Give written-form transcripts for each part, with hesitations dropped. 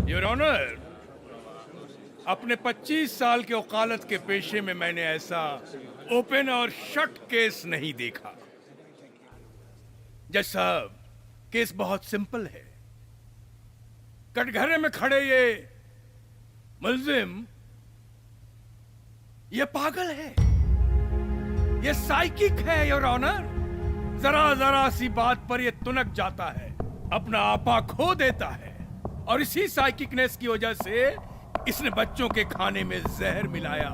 Your honour, अपने 25 साल के वकालत के पेशे में मैंने ऐसा ओपन और शट केस नहीं देखा। जज साहब, केस बहुत सिंपल है। कटघरे में खड़े ये मुल्जिम, ये पागल है, ये साइकिक है योर ऑनर। जरा जरा सी बात पर ये तुनक जाता है, अपना आपा खो देता है, और इसी साइकिकनेस की वजह से इसने बच्चों के खाने में जहर मिलाया,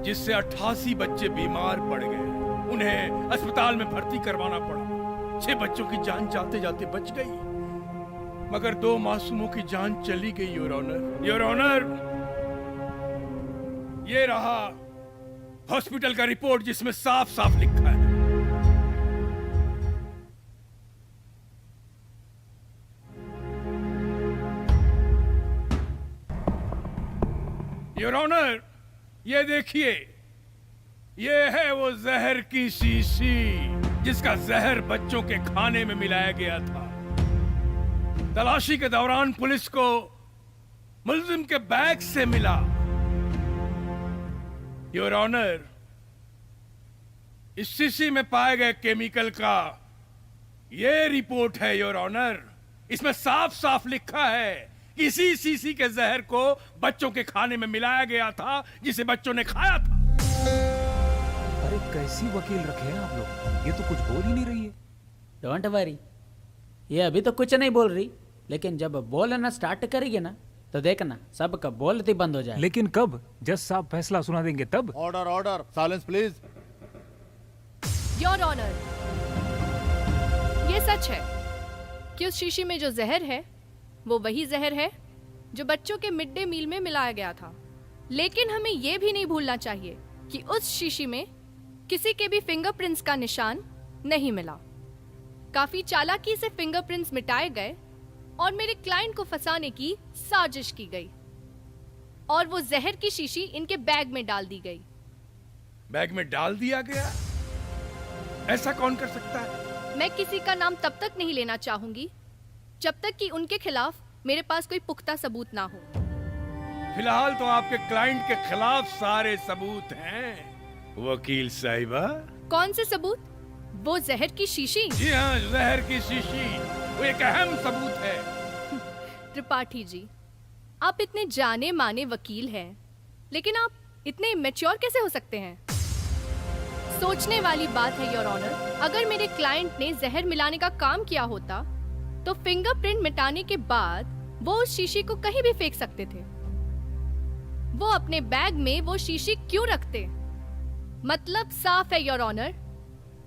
जिससे 88 बच्चे बीमार पड़ गए। उन्हें अस्पताल में भर्ती करवाना पड़ा। 6 बच्चों की जान जाते जाते बच गई, मगर 2 मासूमों की जान चली गई योर ऑनर। योर ऑनर, ये रहा हॉस्पिटल का रिपोर्ट, जिसमें साफ साफ लिखा है। योर ऑनर, ये देखिए, ये है वो जहर की शीशी जिसका जहर बच्चों के खाने में मिलाया गया था। तलाशी के दौरान पुलिस को मुल्जिम के बैग से मिला। योर ऑनर, इस शीशी में पाए गए केमिकल का ये रिपोर्ट है योर ऑनर। इसमें साफ साफ लिखा है कि इसी शीशी के जहर को बच्चों के खाने में मिलाया गया था, जिसे बच्चों ने खाया था। अरे कैसी वकील रखे हैं आप लोग, ये तो कुछ बोल ही नहीं रही है। डोंट वरी, ये अभी तो कुछ नहीं बोल रही, लेकिन जब बोलना स्टार्ट करेगी ना तो देखना सबका बोलती बंद हो जाए। लेकिन कब जज साहब फैसला सुना देंगे तब? Order order, silence please. Your honour, ये सच है कि उस शीशी में जो जहर है वो वही जहर है जो बच्चों के मिड डे मील में मिलाया गया था। लेकिन हमें यह भी नहीं भूलना चाहिए कि उस शीशी में किसी के भी फिंगरप्रिंट्स का निशान नहीं मिला। काफी चालाकी से फिंगरप्रिंट्स मिटाए गए और मेरे क्लाइंट को फंसाने की साजिश की गई, और वो जहर की शीशी इनके बैग में डाल दी गई। बैग में डाल दिया गया? ऐसा कौन कर सकता है? मैं किसी का नाम तब तक नहीं लेना चाहूंगी जब तक कि उनके खिलाफ मेरे पास कोई पुख्ता सबूत ना हो। फिलहाल तो आपके क्लाइंट के खिलाफ सारे सबूत हैं वकील साहिबा। कौन से सबूत? वो जहर की शीशी? जी हाँ, जहर की शीशी वो एक अहम सबूत है। त्रिपाठी जी, आप इतने जाने माने वकील हैं, लेकिन आप इतने मैच्योर कैसे हो सकते हैं? सोचने वाली बात है योर ऑनर। अगर मेरे क्लाइंट ने जहर मिलाने का काम किया होता तो फिंगरप्रिंट मिटाने के बाद वो उस शीशी को कहीं भी फेंक सकते थे। वो अपने बैग में वो शीशी क्यों रखते? मतलब साफ है योर ऑनर,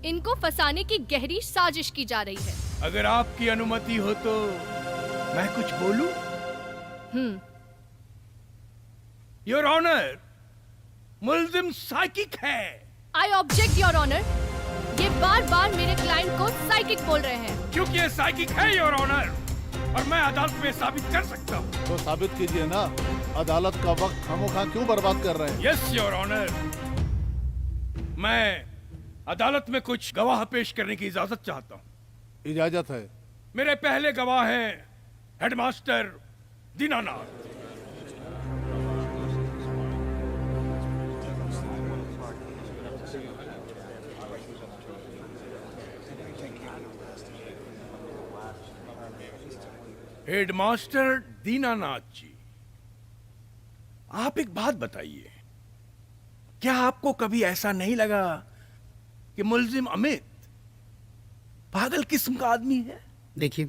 इनको फंसाने की गहरी साजिश की जा रही है। अगर आपकी अनुमति हो तो मैं कुछ बोलूं? योर ऑनर, मुल्जिम साइकिक है। I object your honour. ये बार बार मेरे क्लाइंट को साइकिक बोल रहे हैं। क्योंकि ये साइकिक है योर ऑनर, और मैं अदालत में साबित कर सकता हूँ। तो साबित कीजिए ना, अदालत का वक्त खामोखा क्यों बर्बाद कर रहे हैं? यस योर ऑनर, मैं अदालत में कुछ गवाह पेश करने की इजाजत चाहता हूँ। इजाजत है। मेरे पहले गवाह हैं हेडमास्टर दीनानाथ। हेडमास्टर दीनानाथ जी, आप एक बात बताइए, क्या आपको कभी ऐसा नहीं लगा कि मुल्जिम अमित पागल किस्म का आदमी है? देखिए,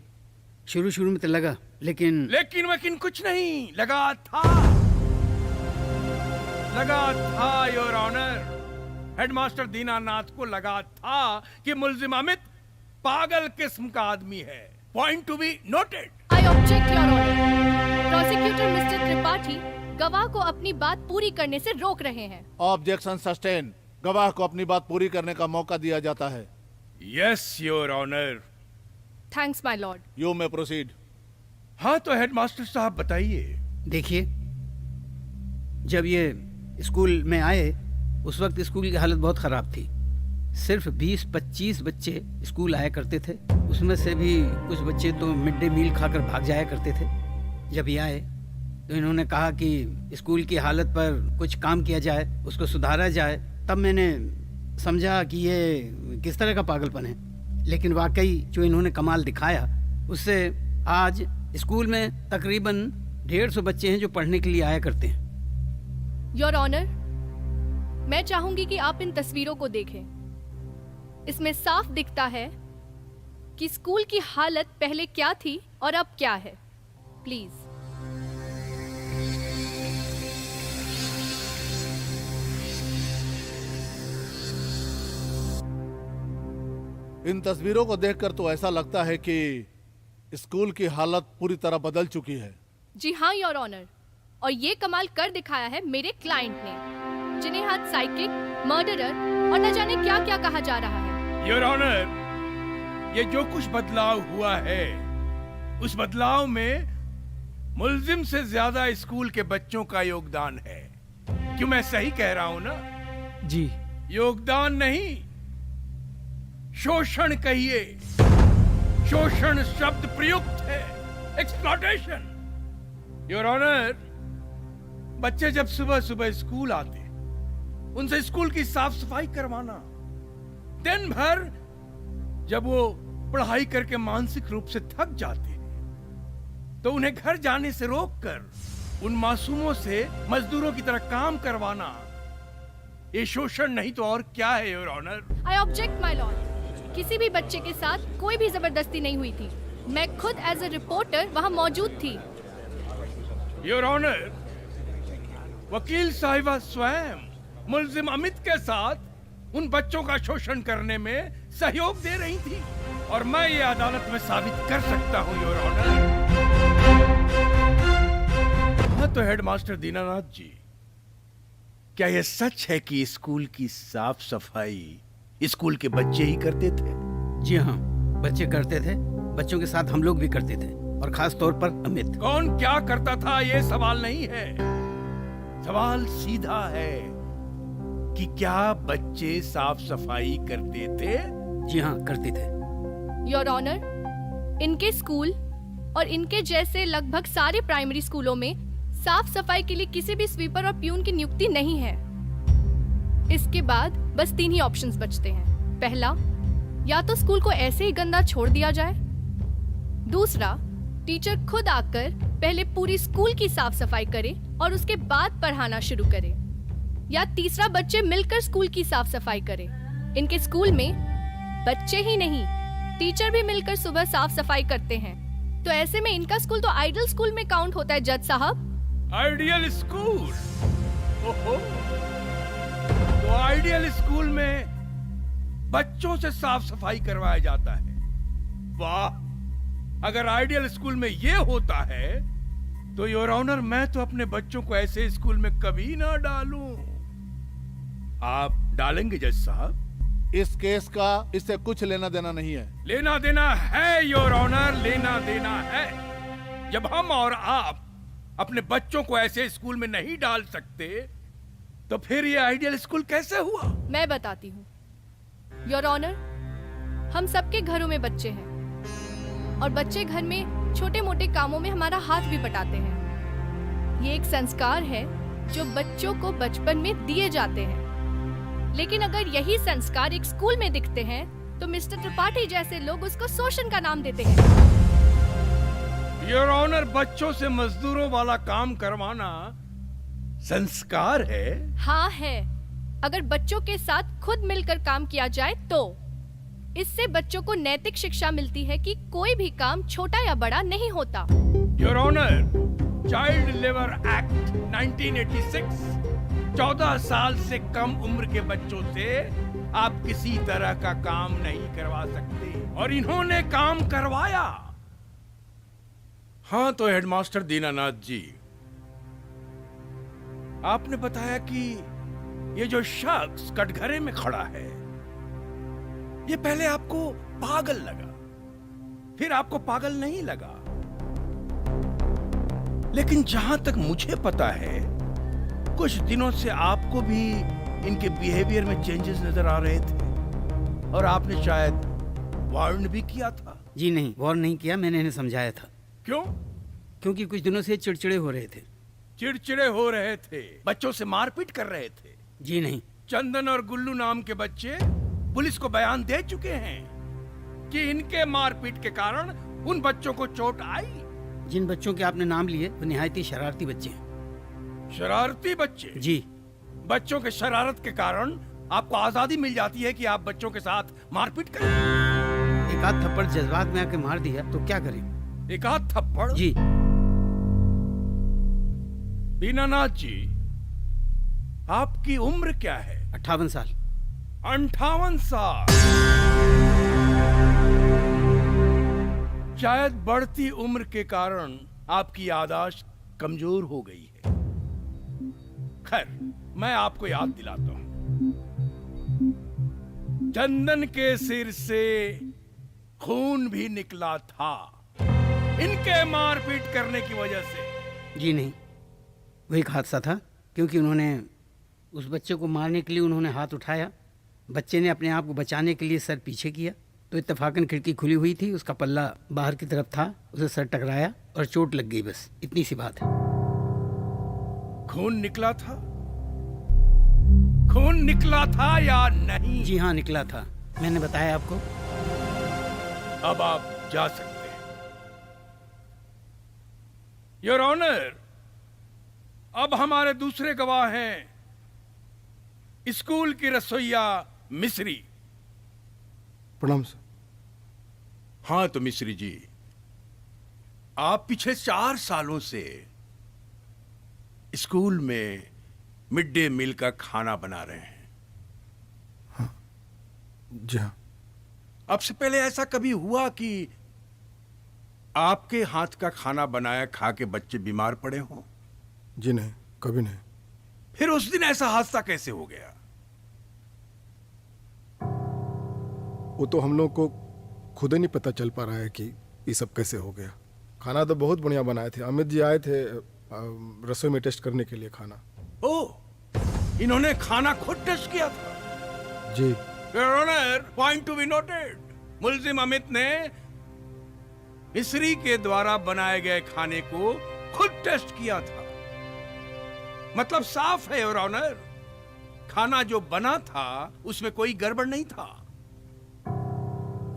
शुरू में तो लगा, लेकिन कुछ नहीं लगा था योर ऑनर। हेडमास्टर दीनानाथ को लगा था कि मुल्जिम अमित पागल किस्म का आदमी है। Point to be noted. I object your honour. Prosecutor mister Tripathi गवाह को अपनी बात पूरी करने से रोक रहे हैं। Objection sustain. गवाह को अपनी बात पूरी करने का मौका दिया जाता है। Yes your honour. Thanks my lord. You may proceed. हाँ तो हेडमास्टर साहब बताइए। देखिए, जब ये स्कूल में आए उस वक्त स्कूल की हालत बहुत खराब थी। सिर्फ 20-25 बच्चे स्कूल आया करते थे, उसमें से भी कुछ बच्चे तो मिड डे मील खाकर भाग जाया करते थे। जब ये आए तो इन्होंने कहा कि स्कूल की हालत पर कुछ काम किया जाए, उसको सुधारा जाए। तब मैंने समझा कि ये किस तरह का पागलपन है। लेकिन वाकई जो इन्होंने कमाल दिखाया, उससे आज स्कूल में तकरीबन 150 बच्चे हैं जो पढ़ने के लिए आया करते हैं। योर ऑनर, मैं चाहूंगी कि आप इन तस्वीरों को देखें। इसमें साफ दिखता है कि स्कूल की हालत पहले क्या थी और अब क्या है। प्लीज। इन तस्वीरों को देखकर तो ऐसा लगता है कि स्कूल की हालत पूरी तरह बदल चुकी है। जी हाँ योर ऑनर, और ये कमाल कर दिखाया है मेरे क्लाइंट ने, जिन्हें हाथ साइकिक, मर्डरर और न जाने क्या क्या कहा जा रहा है। योर ऑनर, ये जो कुछ बदलाव हुआ है, उस बदलाव में मुल्जिम से ज्यादा स्कूल के बच्चों का योगदान है। क्यों मैं सही कह रहा हूं ना? जी। योगदान नहीं, शोषण कहिए। शोषण शब्द प्रयुक्त है, एक्सप्लॉयटेशन। योर ऑनर, बच्चे जब सुबह सुबह स्कूल आते, उनसे स्कूल की साफ सफाई करवाना, दिन भर जब वो पढ़ाई करके मानसिक रूप से थक जाते हैं, तो उन्हें घर जाने से रोककर उन मासूमों से मजदूरों की तरह काम करवाना, ये शोषण नहीं तो और क्या है your honour? I object my lord. किसी भी बच्चे के साथ कोई भी जबरदस्ती नहीं हुई थी। मैं खुद एज ए रिपोर्टर वहां मौजूद थी। योर ऑनर, वकील साहिबा स्वयं मुल्जिम अमित के साथ उन बच्चों का शोषण करने में सहयोग दे रही थी, और मैं ये अदालत में साबित कर सकता हूं योर ऑनर। हाँ तो हेडमास्टर दीनानाथ जी, क्या यह सच है कि स्कूल की साफ सफाई स्कूल के बच्चे ही करते थे? जी हाँ, बच्चे करते थे। बच्चों के साथ हम लोग भी करते थे, और खास तौर पर अमित। कौन क्या करता था ये सवाल नहीं है, सवाल सीधा है कि क्या बच्चे साफ सफाई करते थे? जी हाँ, करते थे। योर ऑनर, इनके स्कूल और इनके जैसे लगभग सारे प्राइमरी स्कूलों में साफ सफाई के लिए किसी भी स्वीपर और प्यून की नियुक्ति नहीं है। इसके बाद बस 3 ही ऑप्शंस बचते हैं। पहला, या तो स्कूल को ऐसे ही गंदा छोड़ दिया जाए। दूसरा, टीचर खुद आकर पहले पूरी स्कूल की साफ सफाई करे और उसके बाद पढ़ाना शुरू करे। या तीसरा, बच्चे मिलकर स्कूल की साफ सफाई करें। इनके स्कूल में बच्चे ही नहीं, टीचर भी मिलकर सुबह साफ सफाई करते हैं। तो ऐसे में इनका स्कूल तो आइडियल स्कूल में काउंट होता है जज साहब। Ideal school? ओहो, तो आइडियल स्कूल में बच्चों से साफ सफाई करवाया जाता है। वाह, अगर आइडियल स्कूल में ये होता है तो योर ऑनर, मैं तो अपने बच्चों को ऐसे स्कूल में कभी ना डालूं। आप डालेंगे जज साहब? इस केस का इससे कुछ लेना देना नहीं है। लेना देना है योर ऑनर, लेना देना है। जब हम और आप अपने बच्चों को ऐसे स्कूल में नहीं डाल सकते, तो फिर ये आइडियल स्कूल कैसे हुआ? मैं बताती हूँ योर ऑनर, हम सबके घरों में बच्चे हैं, और बच्चे घर में छोटे मोटे कामों में हमारा हाथ भी बटाते हैं। ये एक संस्कार है जो बच्चों को बचपन में दिए जाते हैं। लेकिन अगर यही संस्कार एक स्कूल में दिखते हैं तो मिस्टर त्रिपाठी जैसे लोग उसको शोषण का नाम देते हैं। योर ऑनर, बच्चों से मजदूरों वाला काम करवाना संस्कार है? हाँ है, अगर बच्चों के साथ खुद मिलकर काम किया जाए तो। इससे बच्चों को नैतिक शिक्षा मिलती है कि कोई भी काम छोटा या बड़ा नहीं होता। Your honour, child labour act 1986 14 साल से कम उम्र के बच्चों से आप किसी तरह का काम नहीं करवा सकते, और इन्होंने काम करवाया। हाँ तो हेडमास्टर दीनानाथ जी, आपने बताया कि ये जो शख्स कटघरे में खड़ा है, ये पहले आपको पागल लगा, फिर आपको पागल नहीं लगा। लेकिन जहां तक मुझे पता है, कुछ दिनों से आपको भी इनके बिहेवियर में चेंजेस नजर आ रहे थे, और आपने शायद वार्न भी किया था। जी नहीं, वार्न नहीं किया, मैंने इन्हें समझाया था। क्यों? क्योंकि कुछ दिनों से चिड़चिड़े हो रहे थे। चिड़चिड़े हो रहे थे, बच्चों से मारपीट कर रहे थे। जी नहीं। चंदन और गुल्लू नाम के बच्चे पुलिस को बयान दे चुके हैं कि इनके मारपीट के कारण उन बच्चों को चोट आई। जिन बच्चों के आपने नाम लिए वो निहायती शरारती बच्चे हैं। शरारती बच्चे? जी। बच्चों के शरारत के कारण आपको आजादी मिल जाती है कि आप बच्चों के साथ मारपीट करें। एक आध थप्पड़ जज्बात में आके मार दिया तो क्या करें? एक आध थप्पड़? जी। दीनानाथ जी, आपकी उम्र क्या है? 58 साल। 58 साल। शायद बढ़ती उम्र के कारण आपकी याददाश्त कमजोर हो गई है। खैर, मैं आपको याद दिलाता हूं। चंदन के सिर से खून भी निकला था इनके मारपीट करने की वजह से। जी नहीं, वो एक हादसा था, क्योंकि उन्होंने उस बच्चे को मारने के लिए उन्होंने हाथ उठाया। बच्चे ने अपने आप को बचाने के लिए सर पीछे किया तो इत्तेफाकन खिड़की खुली हुई थी, उसका पल्ला बाहर की तरफ था, उसे सर टकराया और चोट लग गई। बस इतनी सी बात है। खून निकला था? खून निकला था या नहीं? जी हाँ, निकला था। मैंने बताया आपको। अब आप जा सकते हैं। योर ऑनर, अब हमारे दूसरे गवाह हैं स्कूल की रसोइया मिश्री। प्रणाम सर। हाँ तो मिश्री जी, आप पिछले 4 सालों से स्कूल में मिड डे मील का खाना बना रहे हैं। जी हाँ। अब से पहले ऐसा कभी हुआ कि आपके हाथ का खाना बनाया खा के बच्चे बीमार पड़े हों? जी नहीं, कभी नहीं। फिर उस दिन ऐसा हादसा कैसे हो गया? वो तो हम लोग को खुद ही नहीं पता चल पा रहा है कि ये सब कैसे हो गया। खाना तो बहुत बढ़िया बनाए थे। अमित जी आए थे रसोई में टेस्ट करने के लिए खाना। ओह, इन्होंने खाना खुद टेस्ट किया था? जी। Your honour, point to be noted. मुल्जिम अमित ने मिश्री के द्वारा बनाए गए खाने को खुद टेस्ट किया था। मतलब साफ है योर ऑनर, खाना जो बना था उसमें कोई गड़बड़ नहीं था।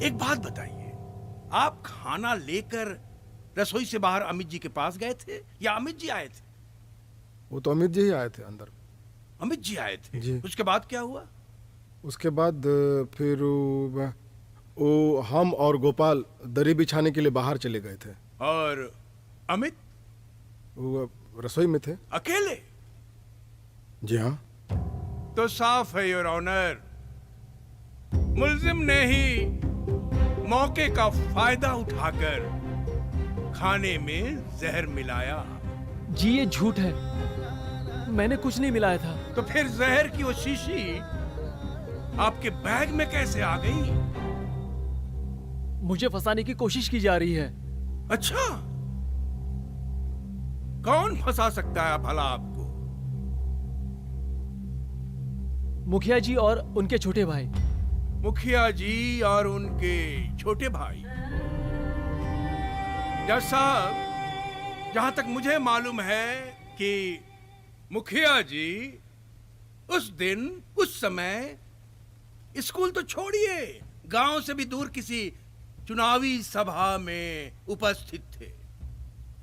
एक बात बताइए, आप खाना लेकर रसोई से बाहर अमित जी के पास गए थे या अमित जी आए थे? वो तो अमित जी ही आए थे अंदर। अमित जी आए थे जी। उसके बाद क्या हुआ? उसके बाद फिर वो हम और गोपाल दरी बिछाने के लिए बाहर चले गए थे। और अमित? वो रसोई में थे अकेले? जी हाँ। तो साफ है योर ऑनर, मुल्जिम ने ही मौके का फायदा उठाकर खाने में जहर मिलाया। जी ये झूठ है, मैंने कुछ नहीं मिलाया था। तो फिर जहर की वो शीशी आपके बैग में कैसे आ गई? मुझे फंसाने की कोशिश की जा रही है। अच्छा, कौन फंसा सकता है भला आपको? मुखिया जी और उनके छोटे भाई। मुखिया जी और उनके छोटे भाई? जज साहब, जहां तक मुझे मालूम है कि मुखिया जी उस दिन उस समय स्कूल तो छोड़िए, गांव से भी दूर किसी चुनावी सभा में उपस्थित थे।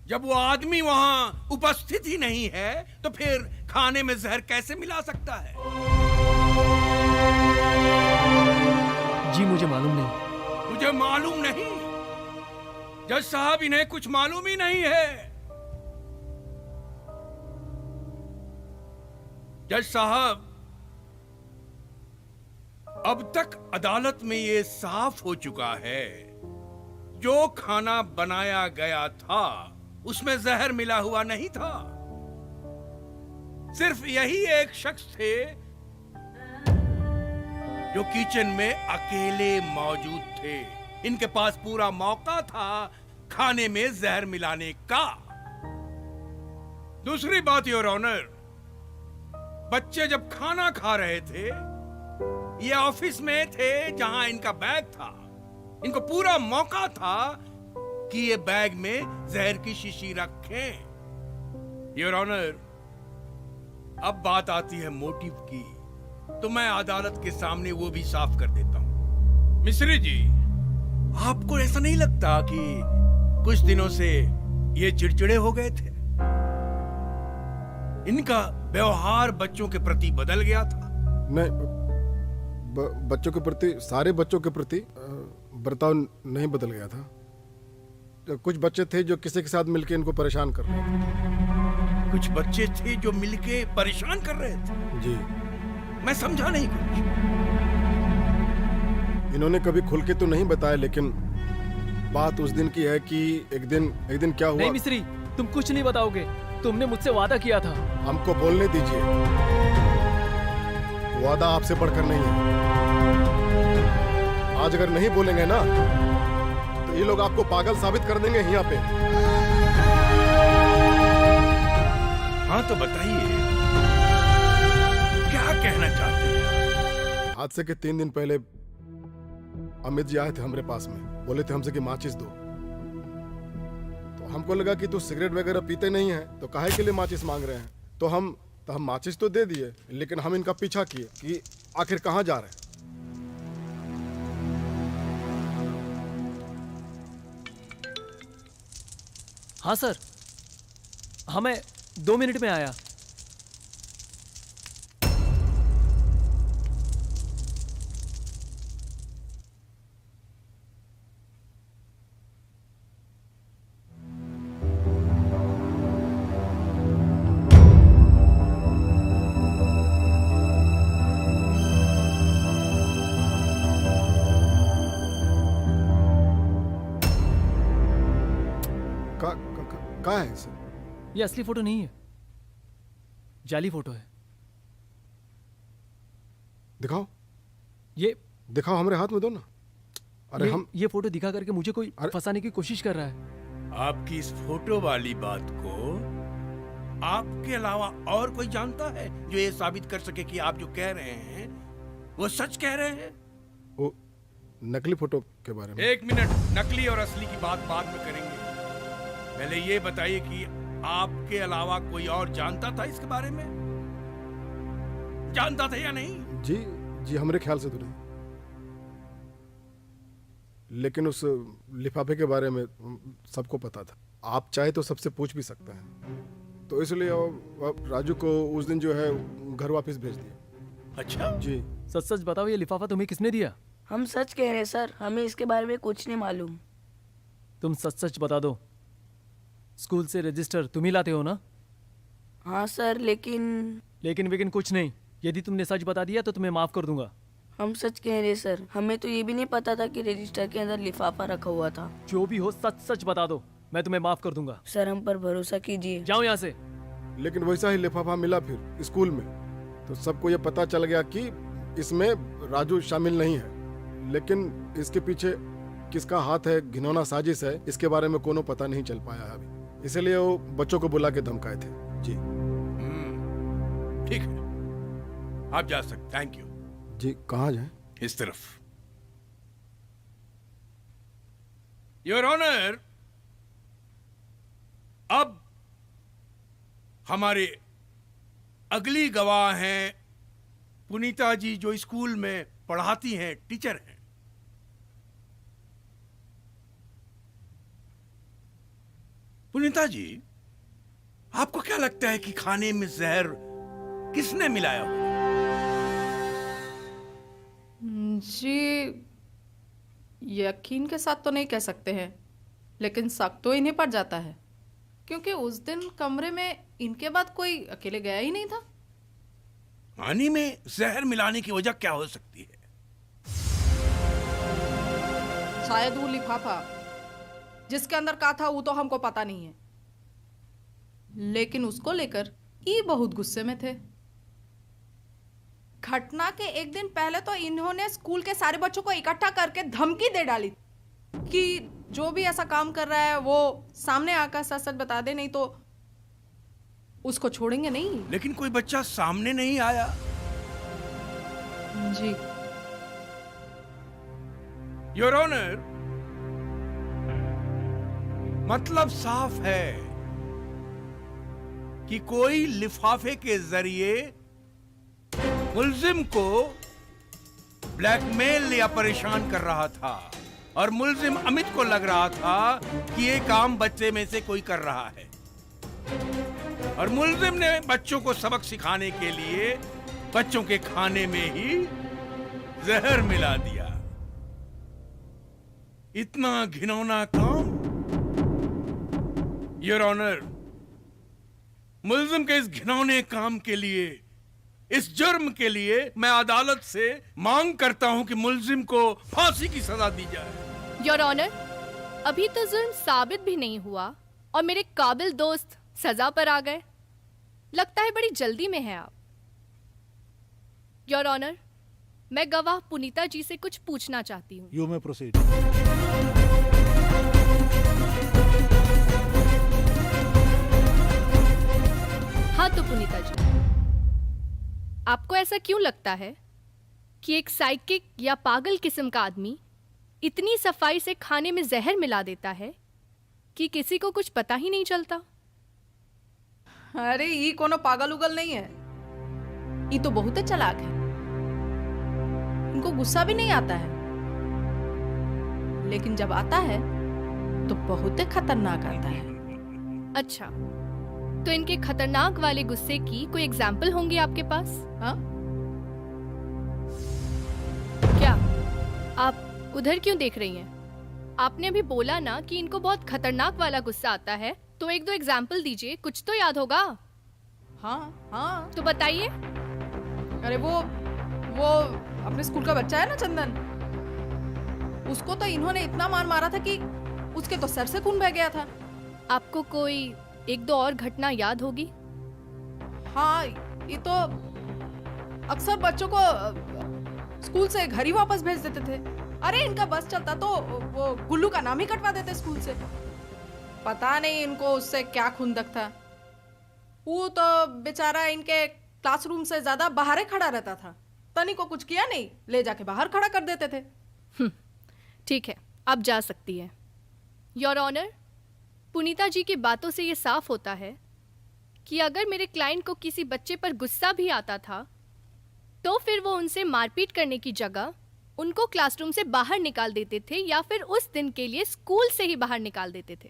जब वो आदमी वहां उपस्थित ही नहीं है तो फिर खाने में जहर कैसे मिला सकता है? जी मुझे मालूम नहीं। मुझे मालूम नहीं? जज साहब, इन्हें कुछ मालूम ही नहीं है। जज साहब, अब तक अदालत में ये साफ हो चुका है, जो खाना बनाया गया था उसमें जहर मिला हुआ नहीं था। सिर्फ यही एक शख्स थे जो किचन में अकेले मौजूद थे। इनके पास पूरा मौका था खाने में जहर मिलाने का। दूसरी बात योर ऑनर, बच्चे जब खाना खा रहे थे, ये ऑफिस में थे जहां इनका बैग था। इनको पूरा मौका था कि ये बैग में जहर की शीशी रखें। योर ऑनर, अब बात आती है मोटिव की, तो मैं अदालत के सामने वो भी साफ कर देता हूं। मिस्री जी, आपको ऐसा नहीं लगता कि कुछ दिनों से ये चिड़चिड़े हो गए थे? इनका व्यवहार बच्चों के प्रति बदल गया था? नहीं, बच्चों के प्रति, सारे बच्चों के प्रति बर्ताव नहीं बदल गया था। तो कुछ बच्चे थे जो किसी के साथ मिलकर इनको परेशान कर रहे थे। कुछ बच्चे थे जो मिलके परेशान कर रहे थे? जी। मैं समझा नहीं कुछ। इन्होंने कभी खुल के तो नहीं बताया, लेकिन बात उस दिन की है कि एक दिन क्या हुआ। नहीं मिस्री, तुम कुछ नहीं बताओगे। तुमने मुझसे वादा किया था। हमको बोलने दीजिए। वादा आपसे बढ़कर नहीं है। आज अगर नहीं बोलेंगे ना, तो ये लोग आपको पागल साबित कर देंगे यहाँ पे। हाँ तो बताइए, क्या कहना चाहते हैं? हादसे के 3 दिन पहले अमित जी आए थे हमारे पास में, बोले थे हमसे कि माचिस दो। तो हमको लगा कि तू सिगरेट वगैरह पीते नहीं है, तो काहे के लिए माचिस मांग रहे हैं। तो हम माचिस तो दे दिए, लेकिन हम इनका पीछा किए कि आखिर कहाँ जा रहे हैं। हाँ सर, हाँ मैं 2 मिनट में आया। कहाँ है सर? ये असली फोटो नहीं है, जाली फोटो है। दिखाओ, ये दिखाओ, हमारे हाथ में दो ना। अरे ये फोटो दिखा करके मुझे कोई फंसाने की कोशिश कर रहा है। आपकी इस फोटो वाली बात को आपके अलावा और कोई जानता है जो ये साबित कर सके कि आप जो कह रहे हैं वो सच कह रहे हैं? वो नकली फोटो के बारे में। 1 मिनट, नकली और असली की बात बाद में करेंगे। पहले ये बताइए कि आपके अलावा कोई और जानता था इसके बारे में? जानता था या नहीं? जी, हमारे ख्याल से तो नहीं, लेकिन उस लिफाफे के बारे में सबको पता था। आप चाहे तो सबसे पूछ भी सकते हैं। तो इसलिए राजू को उस दिन जो है घर वापस भेज दिया। अच्छा जी। सच सच बताओ, ये लिफाफा तुम्हें किसने दिया? हम सच कह रहे हैं सर, हमें इसके बारे में कुछ नहीं मालूम। तुम सच सच बता दो। स्कूल से रजिस्टर तुम ही लाते हो ना? हाँ सर, लेकिन कुछ नहीं। यदि तुमने सच बता दिया तो तुम्हें माफ कर दूंगा। हम सच कह रहे हैं सर, हमें तो ये भी नहीं पता था कि रजिस्टर के अंदर लिफाफा रखा हुआ था। जो भी हो सच सच बता दो, मैं तुम्हें माफ कर दूंगा। सर हम पर भरोसा कीजिए। जाओ यहाँ से। लेकिन वैसा ही लिफाफा मिला फिर स्कूल में, तो सबको ये पता चल गया कि इसमें राजू शामिल नहीं है। लेकिन इसके पीछे किसका हाथ है, घिनौना साजिश है, इसके बारे में कोनो पता नहीं चल पाया है अभी। इसलिए वो बच्चों को बुला के धमकाए थे। जी ठीक है, आप जा सकते। Thank you. जी, कहाँ जाए? इस तरफ। योर ऑनर, अब हमारे अगली गवाह हैं पुनीता जी, जो स्कूल में पढ़ाती हैं, टीचर हैं। पुनीता जी, आपको क्या लगता है कि खाने में जहर किसने मिलाया हो? जी, यकीन के साथ तो नहीं कह सकते हैं, लेकिन शक तो इन्हीं पर जाता है, क्योंकि उस दिन कमरे में इनके बाद कोई अकेले गया ही नहीं था। पानी में जहर मिलाने की वजह क्या हो सकती है? शायद वो लिफाफा जिसके अंदर का था वो तो हमको पता नहीं है, लेकिन उसको लेकर ये बहुत गुस्से में थे। घटना के एक दिन पहले तो इन्होंने स्कूल के सारे बच्चों को इकट्ठा करके धमकी दे डाली कि जो भी ऐसा काम कर रहा है वो सामने आकर सच सच बता दे, नहीं तो उसको छोड़ेंगे नहीं। लेकिन कोई बच्चा सामने नहीं आया। जी योर ऑनर, मतलब साफ है कि कोई लिफाफे के जरिए मुल्जिम को ब्लैकमेल या परेशान कर रहा था और मुल्जिम अमित को लग रहा था कि ये काम बच्चे में से कोई कर रहा है और मुल्जिम ने बच्चों को सबक सिखाने के लिए बच्चों के खाने में ही जहर मिला दिया। इतना घिनौना काम। योर ऑनर, मुल्जिम के इस घिनौने काम के लिए, इस जुर्म के लिए मैं अदालत से मांग करता हूं कि मुल्जिम को फांसी की सजा दी जाए। योर ऑनर, अभी तो जुर्म साबित भी नहीं हुआ और मेरे काबिल दोस्त सजा पर आ गए। लगता है बड़ी जल्दी में है आप। योर ऑनर, मैं गवाह पुनीता जी से कुछ पूछना चाहती हूँ। यू में प्रोसीड। हाँ तो पुनीता जी, आपको ऐसा क्यों लगता है कि एक साइकिक या पागल किस्म का आदमी इतनी सफाई से खाने में जहर मिला देता है कि किसी को कुछ पता ही नहीं चलता? अरे ये कोनो पागल उगल नहीं है, ये तो बहुत चालाक है। इनको गुस्सा भी नहीं आता है, लेकिन जब आता है तो बहुत खतरनाक आता है। अच्छा, तो इनके खतरनाक वाले गुस्से की कोई एग्जाम्पल होंगी आपके पास? हाँ? क्या आप उधर क्यों देख रही हैं? आपने अभी बोला ना कि इनको बहुत खतरनाक वाला गुस्सा आता है, तो एक दो एग्जाम्पल दीजिए, कुछ तो याद होगा। हाँ हाँ, तो बताइए। अरे वो अपने स्कूल का बच्चा है ना चंदन, उसको तो इन्होंने इतना मार मारा था कि उसके तो सर से खून बह गया था। आपको कोई एक दो और घटना याद होगी? हाँ, ये तो अक्सर बच्चों को स्कूल से घर ही वापस भेज देते थे। अरे इनका बस चलता तो वो गुल्लू का नाम ही कटवा देते स्कूल से। पता नहीं इनको उससे क्या खुंदक था। वो तो बेचारा इनके क्लासरूम से ज्यादा बाहर ही खड़ा रहता था। तनी को कुछ किया नहीं, ले जाके बाहर खड़ा कर देते थे। ठीक है, आप जा सकती है। योर ऑनर, पुनीता जी की बातों से ये साफ होता है कि अगर मेरे क्लाइंट को किसी बच्चे पर गुस्सा भी आता था तो फिर वो उनसे मारपीट करने की जगह उनको क्लासरूम से बाहर निकाल देते थे या फिर उस दिन के लिए स्कूल से ही बाहर निकाल देते थे।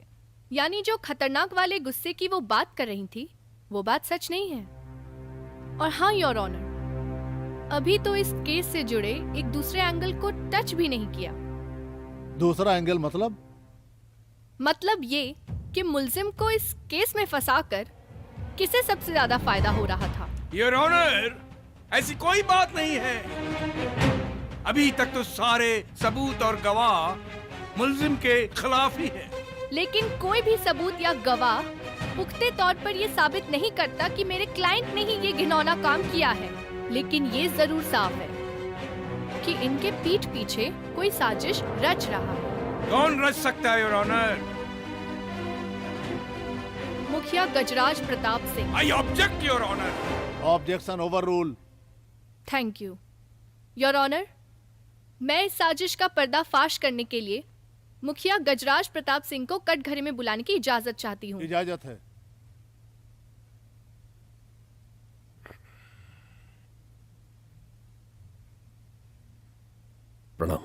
यानी जो खतरनाक वाले गुस्से की वो बात कर रही थी वो बात सच नहीं है। और हाँ योर ऑनर, अभी तो इस केस से जुड़े एक दूसरे एंगल को टच भी नहीं किया। दूसरा एंगल मतलब ये कि मुल्जिम को इस केस में फंसाकर किसे सबसे ज्यादा फायदा हो रहा था। योर ऑनर, ऐसी कोई बात नहीं है। अभी तक तो सारे सबूत और गवाह मुल्जिम के खिलाफ ही है। लेकिन कोई भी सबूत या गवाह पुख्ते तौर पर ये साबित नहीं करता कि मेरे क्लाइंट ने ही ये घिनौना काम किया है। लेकिन ये जरूर साफ है कि इनके पीठ पीछे कोई साजिश रच रहा है। कौन रच सकता है योर ऑनर? मुखिया Gajraj Pratap Singh. I object your honour. Objection overrule. Thank you your honour. मैं इस साजिश का पर्दाफाश करने के लिए मुखिया गजराज प्रताप सिंह को कटघरे में बुलाने की इजाजत चाहती हूँ। इजाजत है। प्रणाम।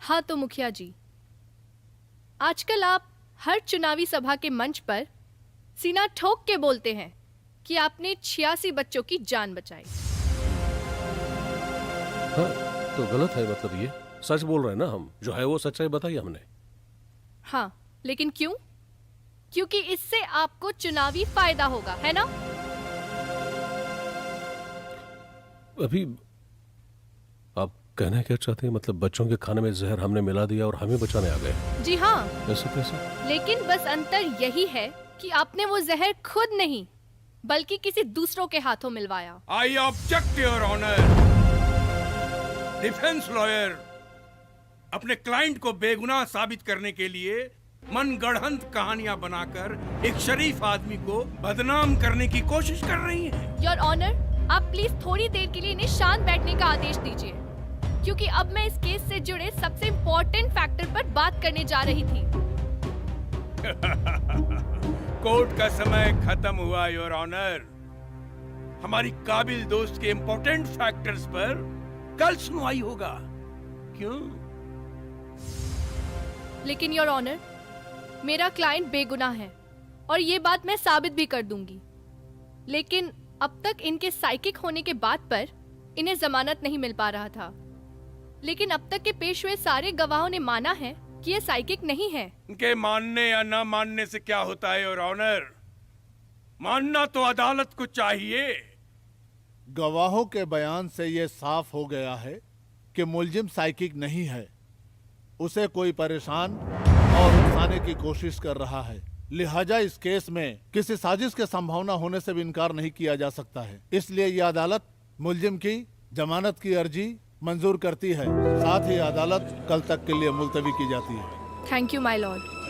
हाँ तो मुखिया जी, आजकल आप हर चुनावी सभा के मंच पर सीना ठोक के बोलते हैं कि आपने 86 बच्चों की जान बचाई। हाँ, तो गलत है मतलब ये सच बोल रहे हैं ना हम, जो है वो सच्चाई बताई हमने। हाँ, लेकिन क्यों? क्योंकि इससे आपको चुनावी फायदा होगा, है ना? अभी आप कहना क्या चाहते हैं? मतलब बच्चों के खाने में जहर हमने मिला दिया और हमें बचाने आ गए? जी हाँ। ऐसे कैसे? लेकिन बस अंतर यही है कि आपने वो जहर खुद नहीं बल्कि किसी दूसरों के हाथों मिलवाया। I object your honour. Defence lawyer अपने क्लाइंट को बेगुनाह साबित करने के लिए मनगढ़ंत कहानियां बनाकर एक शरीफ आदमी को बदनाम करने की कोशिश कर रही हैं। योर ऑनर, आप प्लीज थोड़ी देर के लिए इन्हें शांत बैठने का आदेश दीजिए, क्योंकि अब मैं इस केस से जुड़े सबसे इम्पोर्टेंट फैक्टर पर बात करने जा रही थी। कोर्ट का समय खत्म हुआ योर ऑनर। हमारी काबिल दोस्त के इंपॉर्टेंट फैक्टर्स पर कल सुनवाई होगा। क्यों? लेकिन योर ऑनर, मेरा क्लाइंट बेगुनाह है और ये बात मैं साबित भी कर दूंगी। लेकिन अब तक इनके साइकिक होने के बाद पर इन्हें जमानत नहीं मिल पा रहा था। लेकिन अब तक के पेश हुए सारे गवाहों ने माना है कि ये साइकिक नहीं है। इनके मानने या ना मानने से क्या होता है योर ऑनर? मानना तो अदालत को चाहिए। गवाहों के बयान से यह साफ हो गया है कि मुलजिम साइकिक नहीं है। उसे कोई परेशान और उकसाने की कोशिश कर रहा है। लिहाजा इस केस में किसी साजिश के संभावना होने से भी इनकार नहीं किया जा सकता है। इसलिए यह अदालत मुलजिम की जमानत की अर्जी मंजूर करती है। साथ ही अदालत कल तक के लिए मुलतवी की जाती है। Thank you my Lord.